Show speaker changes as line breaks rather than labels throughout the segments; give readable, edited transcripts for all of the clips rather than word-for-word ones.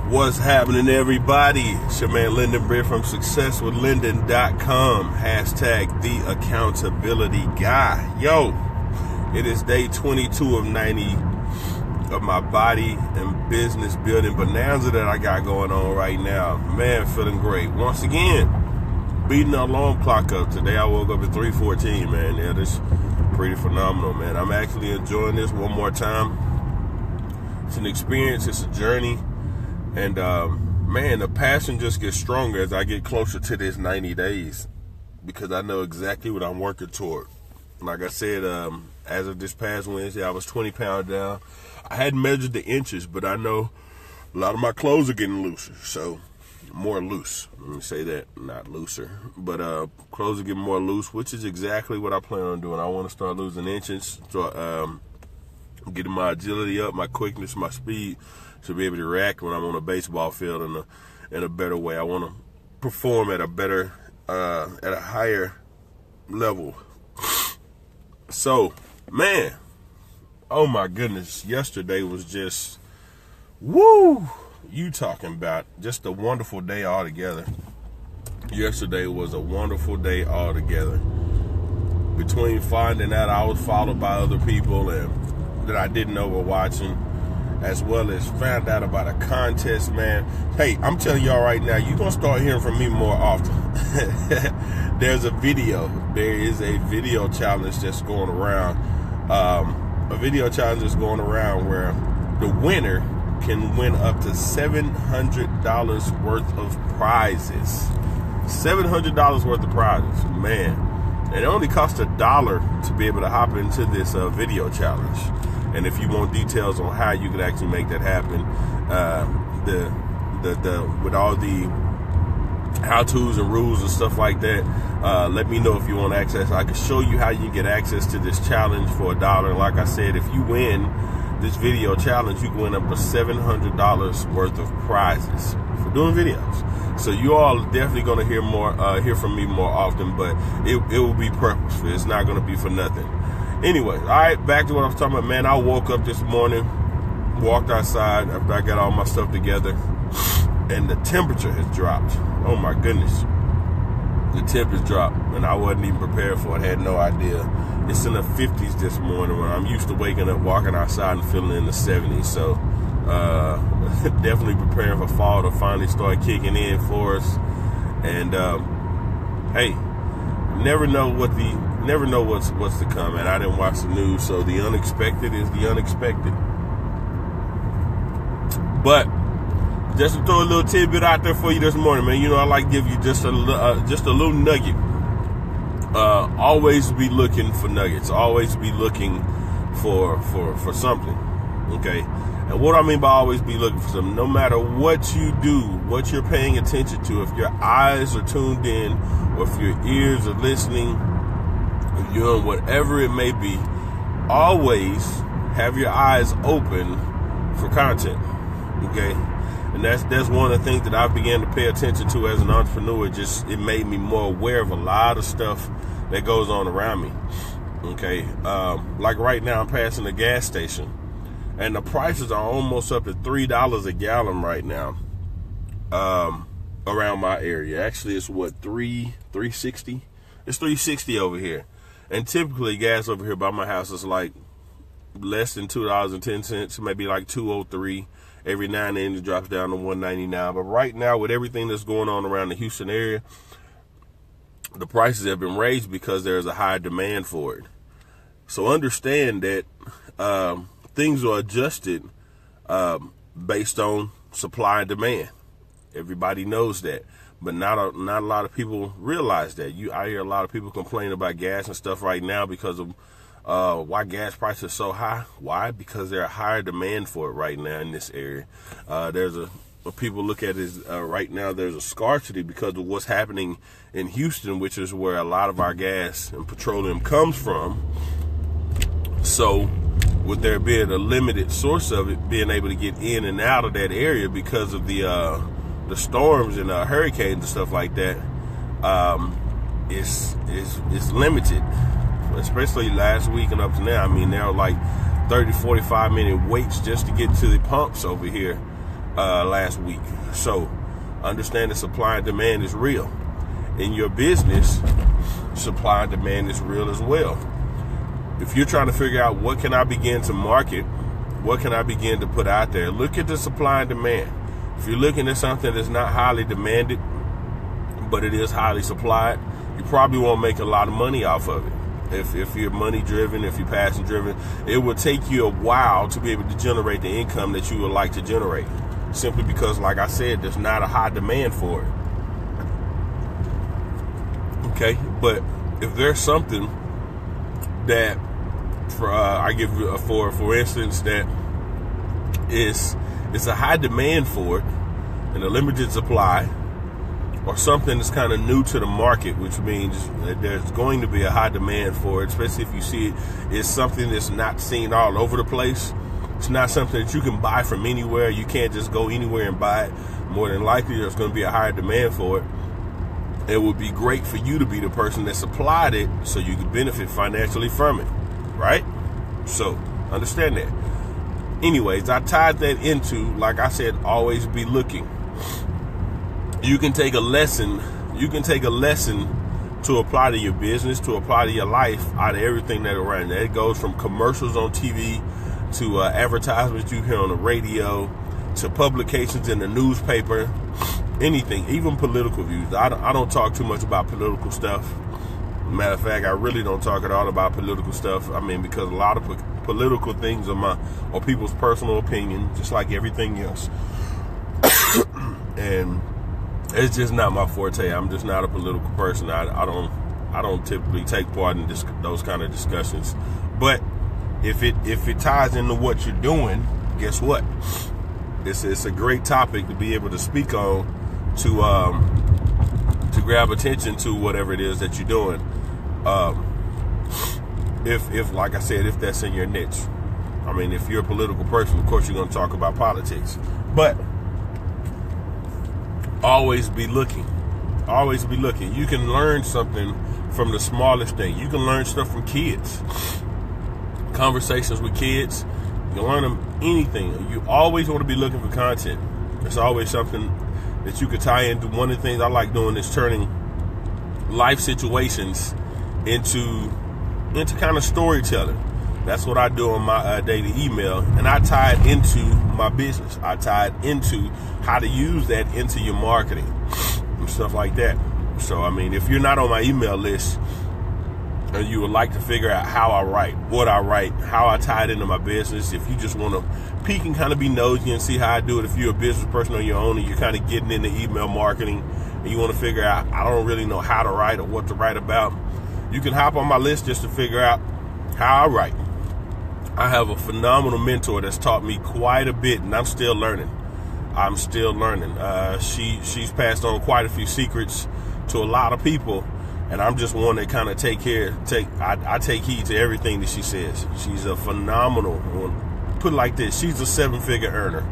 What's happening, everybody? It's your man Lyndon Britt from successwithlyndon.com. Hashtag the accountability guy. Yo, it is day 22 of 90 of my body and business building bonanza that I got going on right now. Man, feeling great. Once again, beating the alarm clock up. Today I woke up at 3:14, man. Yeah, this is pretty phenomenal, man. I'm actually enjoying this one more time. It's an experience. It's a journey. And, man, the passion just gets stronger as I get closer to this 90 days because I know exactly what I'm working toward. Like I said, as of this past Wednesday, I was 20 pounds down. I hadn't measured the inches, but I know a lot of my clothes are getting looser, so more loose. Let me say that, not looser. But clothes are getting more loose, which is exactly what I plan on doing. I want to start losing inches, so getting my agility up, my quickness, my speed, to be able to react when I'm on a baseball field in a better way. I want to perform at a better, at a higher level. So, man, oh my goodness, yesterday was just, woo, you talking about just a wonderful day altogether. Yesterday was a wonderful day altogether. Between finding out I was followed by other people and that I didn't know were watching, as well as found out about a contest, man. Hey, I'm telling y'all right now, you're going to start hearing from me more often. There is a video challenge that's going around. A video challenge that's going around where the winner can win up to $700 worth of prizes. $700 worth of prizes, man. And it only costs $1 to be able to hop into this video challenge. And if you want details on how you can actually make that happen, with all the how-tos and rules and stuff like that, let me know if you want access. I can show you how you can get access to this challenge for $1. And like I said, if you win this video challenge, you can win up to $700 worth of prizes for doing videos. So you all are definitely going to hear from me more often, but it will be purposeful. It's not going to be for nothing. Anyway, all right, back to what I was talking about, man. I woke up this morning, walked outside after I got all my stuff together, and the temperature has dropped. Oh, my goodness. The temperature's dropped, and I wasn't even prepared for it. I had no idea. It's in the 50s this morning when I'm used to waking up, walking outside and feeling in the 70s. So definitely preparing for fall to finally start kicking in for us. And, hey, never know what's to come, and I didn't watch the news, so the unexpected is the unexpected. But just to throw a little tidbit out there for you this morning, man. You know, I like to give you just a little nugget. Always be looking for nuggets. Always be looking for something. Okay. And what I mean by always be looking for something, no matter what you do, what you're paying attention to, if your eyes are tuned in, or if your ears are listening, if you're doing whatever it may be, always have your eyes open for content. Okay. And that's one of the things that I began to pay attention to as an entrepreneur. It made me more aware of a lot of stuff that goes on around me. Okay. Like right now, I'm passing a gas station, and the prices are almost up to $3 a gallon right now. Around my area. Actually, it's what, $3.60? It's $3.60 over here. And typically gas over here by my house is like less than $2.10, maybe like $2.03. Every now and then it drops down to $1.99. But right now, with everything that's going on around the Houston area, the prices have been raised because there's a high demand for it. So understand that things are adjusted based on supply and demand. Everybody knows that, but not a lot of people realize that. I hear a lot of people complain about gas and stuff right now because of why gas prices are so high. Why? Because there's a higher demand for it right now in this area. People look at it as right now there's a scarcity because of what's happening in Houston, which is where a lot of our gas and petroleum comes from. So with there being a limited source of it, being able to get in and out of that area because of the storms and hurricanes and stuff like that, is limited. Especially last week and up to now. I mean, there are like 30, 45 minute waits just to get to the pumps over here last week. So understand that supply and demand is real. In your business, supply and demand is real as well. If you're trying to figure out what can I begin to market, what can I begin to put out there, look at the supply and demand. If you're looking at something that's not highly demanded, but it is highly supplied, you probably won't make a lot of money off of it. If you're money driven, if you're passion driven, it will take you a while to be able to generate the income that you would like to generate. Simply because, like I said, there's not a high demand for it. Okay, but if there's something that, for instance, that is a high demand for it and a limited supply, or something that's kind of new to the market, which means that there's going to be a high demand for it, especially if you see it is something that's not seen all over the place. It's not something that you can buy from anywhere. You can't just go anywhere and buy it. More than likely, there's going to be a higher demand for it. It would be great for you to be the person that supplied it so you can benefit financially from it, right? So understand that. Anyways, I tied that into, like I said, always be looking. You can take a lesson to apply to your business, to apply to your life, out of everything that around there. It goes from commercials on TV to advertisements you hear on the radio, to publications in the newspaper, anything, even political views. I don't talk too much about political stuff. Matter of fact, I really don't talk at all about political stuff. I mean, because a lot of political things are people's personal opinion, just like everything else. And it's just not my forte. I'm just not a political person. I don't typically take part in those kind of discussions. But if it ties into what you're doing, guess what? It's a great topic to be able to speak on, to grab attention to whatever it is that you're doing. If like I said, if that's in your niche. I mean, if you're a political person, of course you're going to talk about politics. But always be looking. Always be looking. You can learn something from the smallest thing. You can learn stuff from kids. Conversations with kids. You can learn them anything. You always want to be looking for content. There's always something that you could tie into. One of the things I like doing is turning life situations into kind of storytelling. That's what I do on my daily email, and I tie it into my business. I tie it into how to use that into your marketing and stuff like that. So, I mean, if you're not on my email list and you would like to figure out how I write, what I write, how I tie it into my business, if you just want to peek and kind of be nosy and see how I do it, if you're a business person on your own and you're kind of getting into email marketing and you want to figure out, I don't really know how to write or what to write about, you can hop on my list just to figure out how I write. I have a phenomenal mentor that's taught me quite a bit, and I'm still learning. She's passed on quite a few secrets to a lot of people, and I'm just one that kind of I take heed to everything that she says. She's a phenomenal one. Put it like this, she's a 7-figure earner.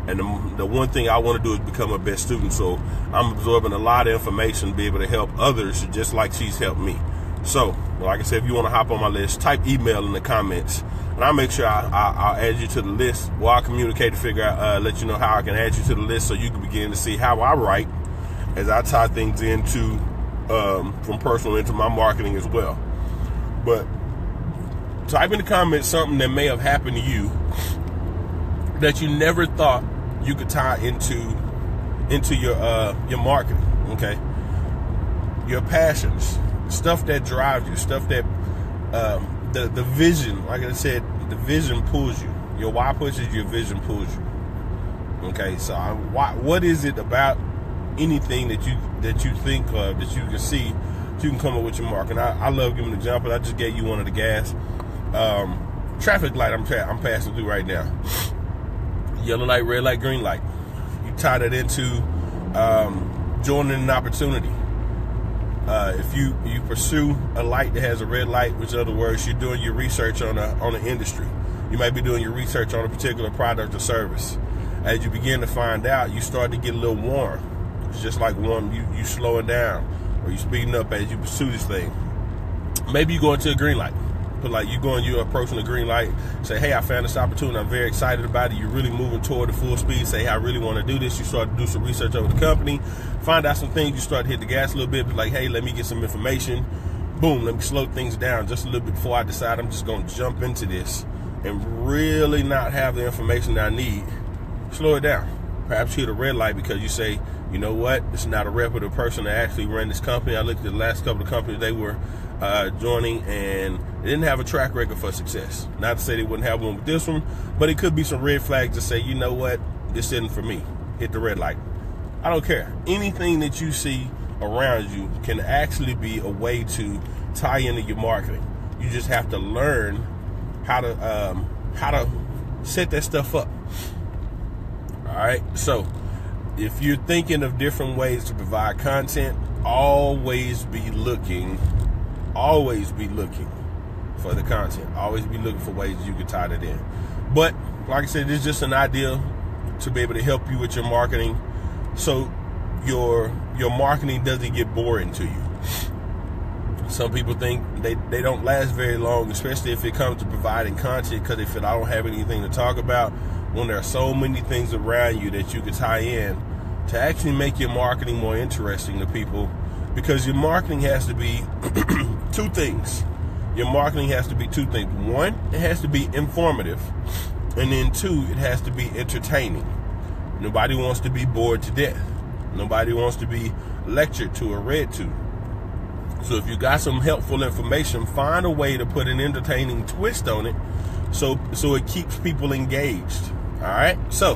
And the one thing I want to do is become a best student. So I'm absorbing a lot of information to be able to help others just like she's helped me. So, like I said, if you want to hop on my list, type email in the comments, and I'll make sure I'll add you to the list. Well, I'll communicate to figure out, let you know how I can add you to the list so you can begin to see how I write as I tie things into, from personal into my marketing as well. But type in the comments something that may have happened to you that you never thought you could tie into your marketing, okay? Your passions. Stuff that drives you, stuff that the vision, like I said, the vision pulls you. Your why pushes you, your vision pulls you. Okay, so what is it about anything that you think of, that you can see, that you can come up with your mark? And I love giving an example. I just gave you one of the gas traffic light I'm passing through right now. Yellow light, red light, green light. You tie that into joining an opportunity. If you pursue a light that has a red light, which in other words, you're doing your research on an industry. You might be doing your research on a particular product or service. As you begin to find out, you start to get a little warm. It's just like you slowing down or you speeding up as you pursue this thing. Maybe you go into a green light. Put like you're approaching the green light. Say, hey, I found this opportunity. I'm very excited about it. You're really moving toward the full speed. Say, hey, I really want to do this. You start to do some research over the company. Find out some things. You start to hit the gas a little bit. But like, hey, let me get some information. Boom, let me slow things down just a little bit before I decide I'm just going to jump into this and really not have the information that I need. Slow it down. Perhaps hit a red light because you say, you know what, it's not a reputable person that actually ran this company. I looked at the last couple of companies they were joining, and they didn't have a track record for success. Not to say they wouldn't have one with this one, but it could be some red flags to say, you know what, this isn't for me. Hit the red light. I don't care. Anything that you see around you can actually be a way to tie into your marketing. You just have to learn how to set that stuff up. All right, so if you're thinking of different ways to provide content, always be looking for the content. Always be looking for ways you can tie that in. But like I said, it's just an idea to be able to help you with your marketing, so your marketing doesn't get boring to you. Some people think they don't last very long, especially if it comes to providing content, because they feel I don't have anything to talk about, when there are so many things around you that you could tie in to actually make your marketing more interesting to people. Because your marketing has to be two things. Your marketing has to be two things. One, it has to be informative. And then two, it has to be entertaining. Nobody wants to be bored to death. Nobody wants to be lectured to or read to. So if you got some helpful information, find a way to put an entertaining twist on it so it keeps people engaged. All right? So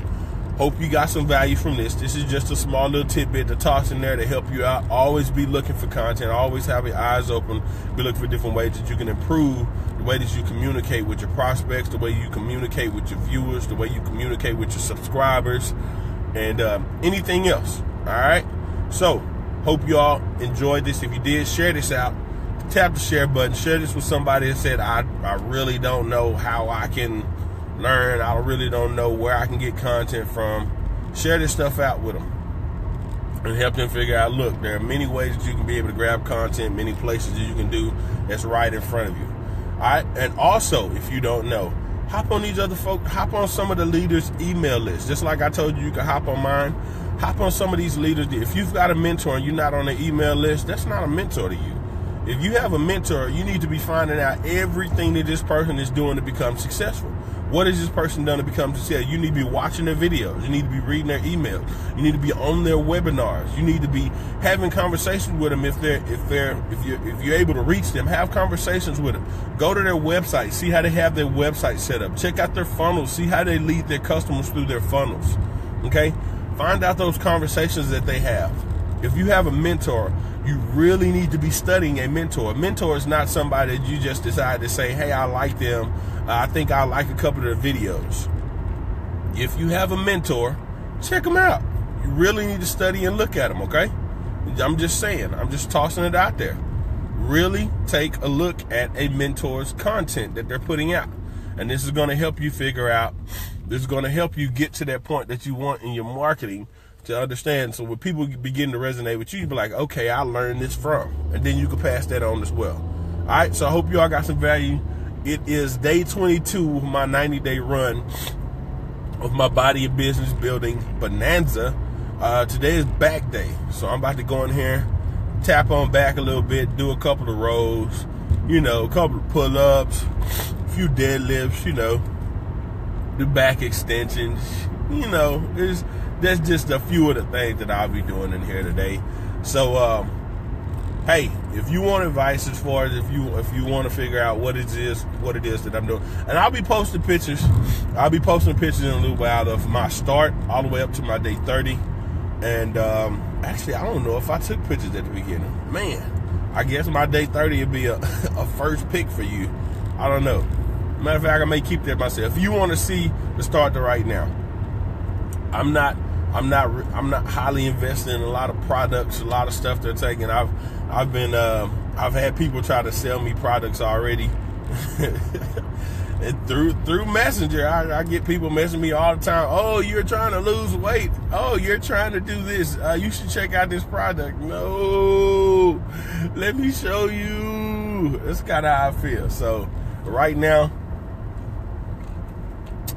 hope you got some value from this. This is just a small little tidbit that talks in there to help you out. Always be looking for content. Always have your eyes open. Be looking for different ways that you can improve the way that you communicate with your prospects, the way you communicate with your viewers, the way you communicate with your subscribers, and anything else. All right? So hope you all enjoyed this. If you did, share this out. Tap the share button. Share this with somebody that said, I really don't know how I can learn. I really don't know where I can get content from. Share this stuff out with them and help them figure out, look, there are many ways that you can be able to grab content, many places that you can do that's right in front of you. All right? And also, if you don't know, hop on these other folks, hop on some of the leaders' email lists. Just like I told you, you can hop on mine. Hop on some of these leaders. If you've got a mentor and you're not on the email list, that's not a mentor to you. If you have a mentor, you need to be finding out everything that this person is doing to become successful. What has this person done to become successful? You need to be watching their videos. You need to be reading their emails. You need to be on their webinars. You need to be having conversations with them if you're able to reach them. Have conversations with them. Go to their website. See how they have their website set up. Check out their funnels. See how they lead their customers through their funnels. Okay? Find out those conversations that they have. If you have a mentor, you really need to be studying a mentor. A mentor is not somebody that you just decide to say, hey, I like them. I think I like a couple of their videos. If you have a mentor, check them out. You really need to study and look at them, okay? I'm just saying. I'm just tossing it out there. Really take a look at a mentor's content that they're putting out. And this is going to help you figure out, this is going to help you get to that point that you want in your marketing to understand. So when people begin to resonate with you, you'll be like, okay, I learned this from. And then you can pass that on as well. All right, so I hope you all got some value. It is day 22 of my 90-day run of my body and business building bonanza. Today is back day. So I'm about to go in here, tap on back a little bit, do a couple of rows, you know, a couple of pull-ups, a few deadlifts, you know, do back extensions, you know, that's just a few of the things that I'll be doing in here today. So, hey, if you want advice as far as if you want to figure out what it is that I'm doing, and I'll be posting pictures. I'll be posting pictures in a little while of my start all the way up to my day 30. And actually, I don't know if I took pictures at the beginning. Man, I guess my day 30 would be a first pick for you. I don't know. Matter of fact, I may keep that myself. If you want to see the start to right now, I'm not highly invested in a lot of products, a lot of stuff they're taking. I've had people try to sell me products already. And through Messenger, I get people messaging me all the time. Oh, you're trying to lose weight. Oh, you're trying to do this. You should check out this product. No, let me show you. That's kind of how I feel. So But right now,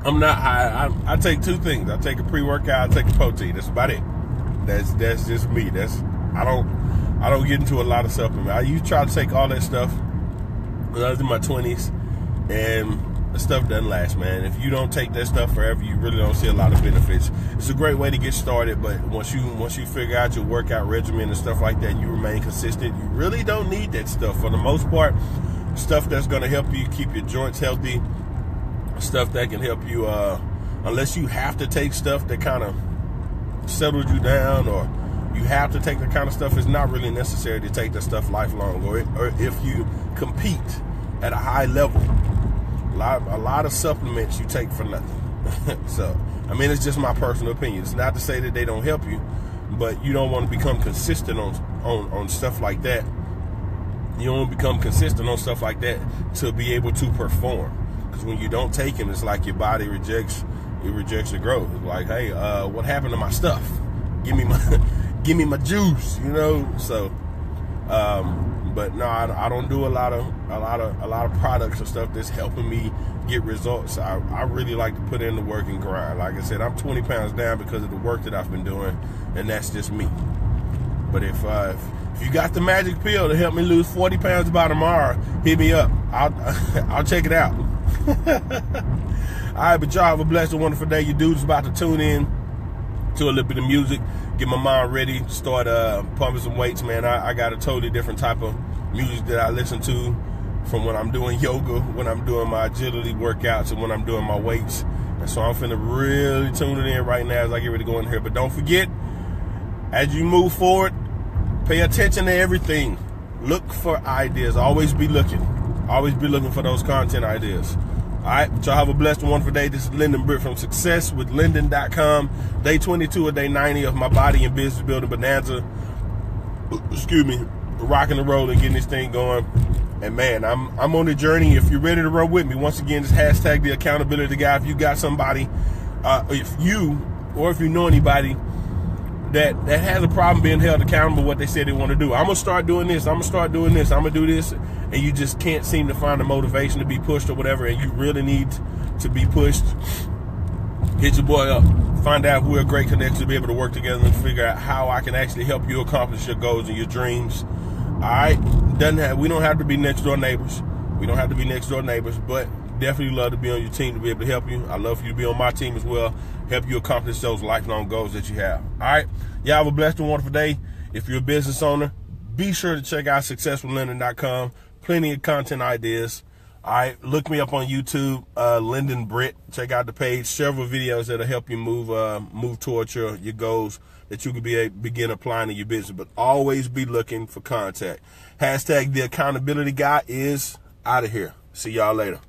I'm not high. I take two things. I take a pre-workout, I take a protein. That's about it. That's just me. I don't get into a lot of supplements. I used to try to take all that stuff when I was in my 20s, and the stuff doesn't last, man. If you don't take that stuff forever, you really don't see a lot of benefits. It's a great way to get started, but once you figure out your workout regimen and stuff like that, and you remain consistent, you really don't need that stuff. For the most part, stuff that's going to help you keep your joints healthy, stuff that can help you, unless you have to take stuff that kind of settles you down, or you have to take the kind of stuff, it's not really necessary to take that stuff lifelong, or if you compete at a high level, a lot of supplements you take for nothing. So, I mean, it's just my personal opinion. It's not to say that they don't help you, but you don't want to become consistent on stuff like that. You don't want to become consistent on stuff like that to be able to perform. Because when you don't take them, it's like your body rejects the growth. It's like, hey, what happened to my stuff? Give me my juice, you know. So, but no, I don't do a lot of products or stuff that's helping me get results. I really like to put in the work and grind. Like I said, I'm 20 pounds down because of the work that I've been doing, and that's just me. But if you got the magic pill to help me lose 40 pounds by tomorrow, hit me up. I'll check it out. All right, but y'all have a blessed and wonderful day. You dudes about to tune in to a little bit of music, get my mind ready, start pumping some weights, man. I got a totally different type of music that I listen to from when I'm doing yoga, when I'm doing my agility workouts, and when I'm doing my weights. And so I'm finna really tune it in right now as I get ready to go in here. But don't forget, as you move forward, pay attention to everything. Look for ideas. Always be looking. Always be looking for those content ideas. All right, y'all have a blessed and wonderful day. This is Lyndon Britt from SuccessWithLyndon.com. Day 22 or day 90 of my body and business building bonanza. Excuse me, rocking and rolling, getting this thing going. And man, I'm on the journey. If you're ready to run with me, once again, just hashtag the accountability guy. If you got somebody, if you know anybody that has a problem being held accountable what they said they want to do. I'm going to start doing this. I'm going to start doing this. I'm going to do this. And you just can't seem to find the motivation to be pushed or whatever, and you really need to be pushed, hit your boy up. Find out who are great connections to be able to work together and figure out how I can actually help you accomplish your goals and your dreams. All right? We don't have to be next door neighbors. We don't have to be next door neighbors, but definitely love to be on your team to be able to help you. I love for you to be on my team as well, help you accomplish those lifelong goals that you have. All right? Y'all have a blessed and wonderful day. If you're a business owner, be sure to check out SuccessWithLyndon.com. Plenty of content ideas. All right, look me up on YouTube, Lyndon Britt. Check out the page. Several videos that'll help you move towards your goals that you could begin applying in your business. But always be looking for contact. Hashtag the accountability guy is out of here. See y'all later.